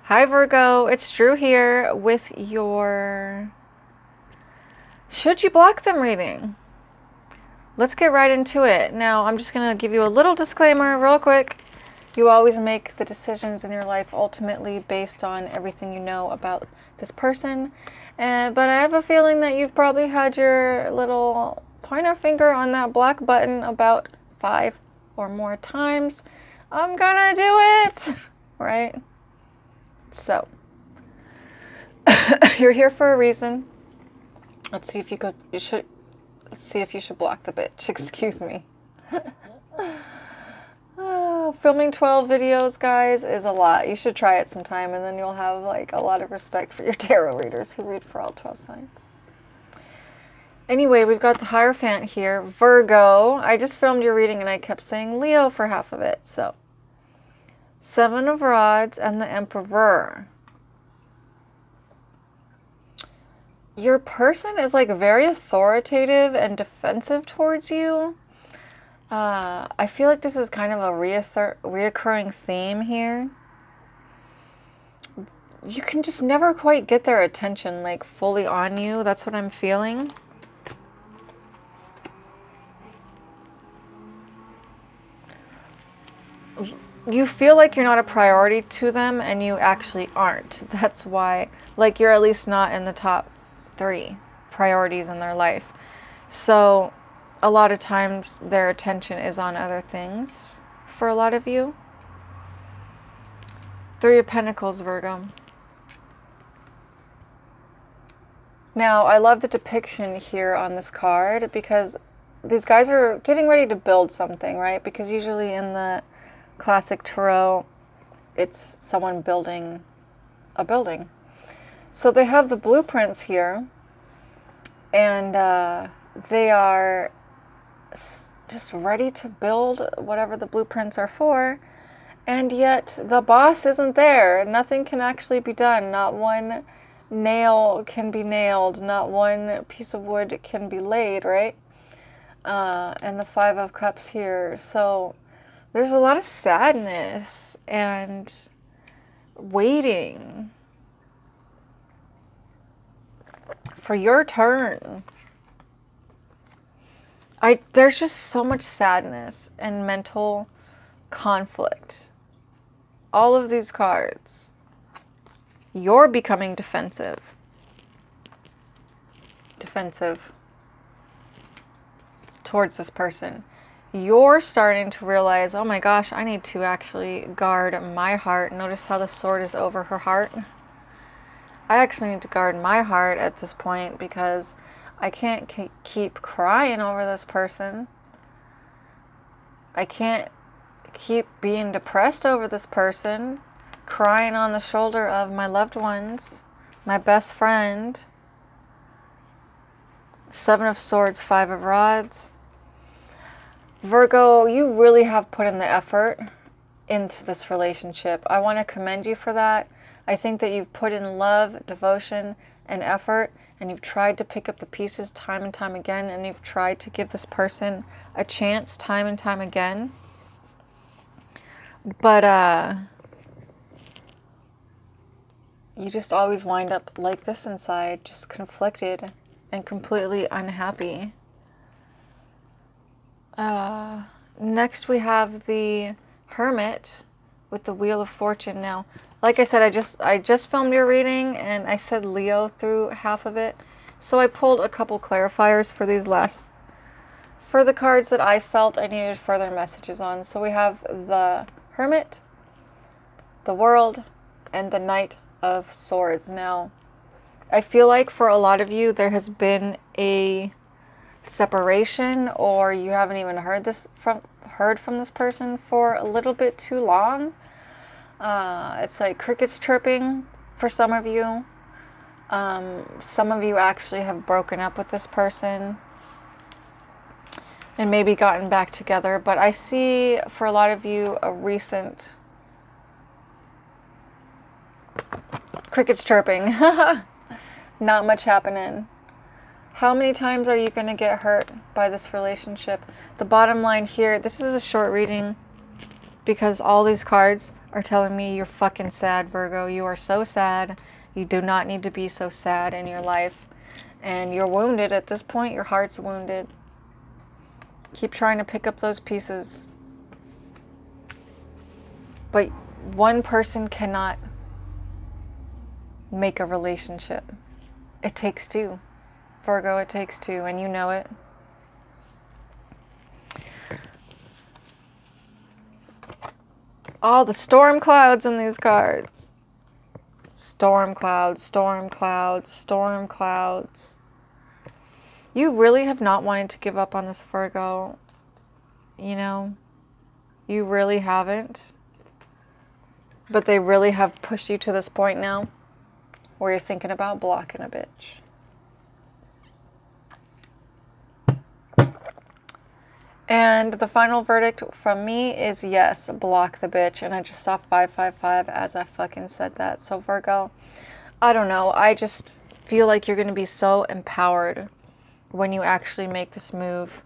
Hi Virgo, it's Drew here with your Should You Block Them reading. Let's get right into it. Now, I'm just going to give you a little disclaimer real quick. You always make the decisions in your life ultimately based on everything you know about this person. But I have a feeling that you've probably had your little pointer finger on that black button about 5 or more times. I'm gonna do it, right? So, you're here for a reason. Let's see if you should block the bitch. Excuse me. Filming 12 videos, guys, is a lot. You should try it sometime, and then you'll have like a lot of respect for your tarot readers who read for all 12 signs. Anyway, we've got the Hierophant here, Virgo. I just filmed your reading, and I kept saying Leo for half of it. So, 7 of Rods and the Emperor. Your person is like very authoritative and defensive towards you. I feel like this is kind of a reoccurring theme here. You can just never quite get their attention like fully on you. That's what I'm feeling. You feel like you're not a priority to them, and you actually aren't. That's why, like, you're at least not in the top 3 priorities in their life. So a lot of times their attention is on other things for a lot of you. 3 of Pentacles, Virgo. Now, I love the depiction here on this card because these guys are getting ready to build something, right? Because usually in the classic tarot, it's someone building a building. So they have the blueprints here, and they are just ready to build whatever the blueprints are for, and yet the boss isn't there. Nothing can actually be done. Not one nail can be nailed. Not one piece of wood can be laid, right? And the 5 of Cups here. So there's a lot of sadness and waiting for your turn. There's just so much sadness and mental conflict. All of these cards. You're becoming defensive. Towards this person. You're starting to realize, oh my gosh, I need to actually guard my heart. Notice how the sword is over her heart. I actually need to guard my heart at this point because I can't keep crying over this person. I can't keep being depressed over this person, crying on the shoulder of my loved ones, my best friend. 7 of Swords, 5 of Rods. Virgo, you really have put in the effort into this relationship. I want to commend you for that. I think that you've put in love, devotion, and effort, and you've tried to pick up the pieces time and time again, and you've tried to give this person a chance time and time again. But you just always wind up like this inside, just conflicted and completely unhappy. Next we have the Hermit with the Wheel of Fortune. Now, like I said, I just filmed your reading, and I said Leo through half of it. So I pulled a couple clarifiers for the cards that I felt I needed further messages on. So we have the Hermit, the World, and the Knight of Swords. Now, I feel like for a lot of you there has been a separation, or you haven't even heard from this person for a little bit too long. It's like crickets chirping for some of you. Some of you actually have broken up with this person and maybe gotten back together, but I see for a lot of you a recent crickets chirping. Not much happening. How many times are you going to get hurt by this relationship? The bottom line here, this is a short reading because all these cards are telling me you're fucking sad, Virgo. You are so sad. You do not need to be so sad in your life. And you're wounded at this point. Your heart's wounded. Keep trying to pick up those pieces. But one person cannot make a relationship. It takes two. Virgo, it takes two, and you know it. All the storm clouds in these cards. Storm clouds, storm clouds, storm clouds. You really have not wanted to give up on this, Virgo. You know, you really haven't. But they really have pushed you to this point now where you're thinking about blocking a bitch. And the final verdict from me is yes, block the bitch. And I just saw 555 as I fucking said that. So Virgo, I don't know. I just feel like you're going to be so empowered when you actually make this move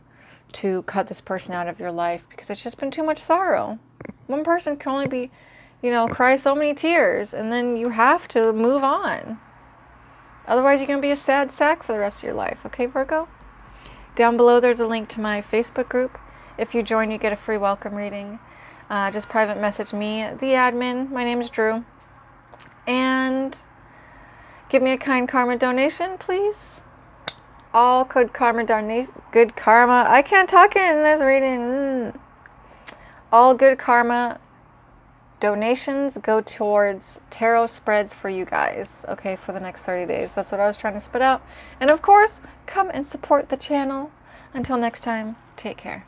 to cut this person out of your life, because it's just been too much sorrow. One person can only be, you know, cry so many tears, and then you have to move on. Otherwise, you're going to be a sad sack for the rest of your life. Okay, Virgo? Down below, there's a link to my Facebook group. If you join, you get a free welcome reading. Just private message me, the admin. My name is Drew. And give me a kind karma donation, please. All good karma good karma. I can't talk in this reading. All good karma donations go towards tarot spreads for you guys, okay, for the next 30 days. That's what I was trying to spit out. And of course, come and support the channel. Until next time, take care.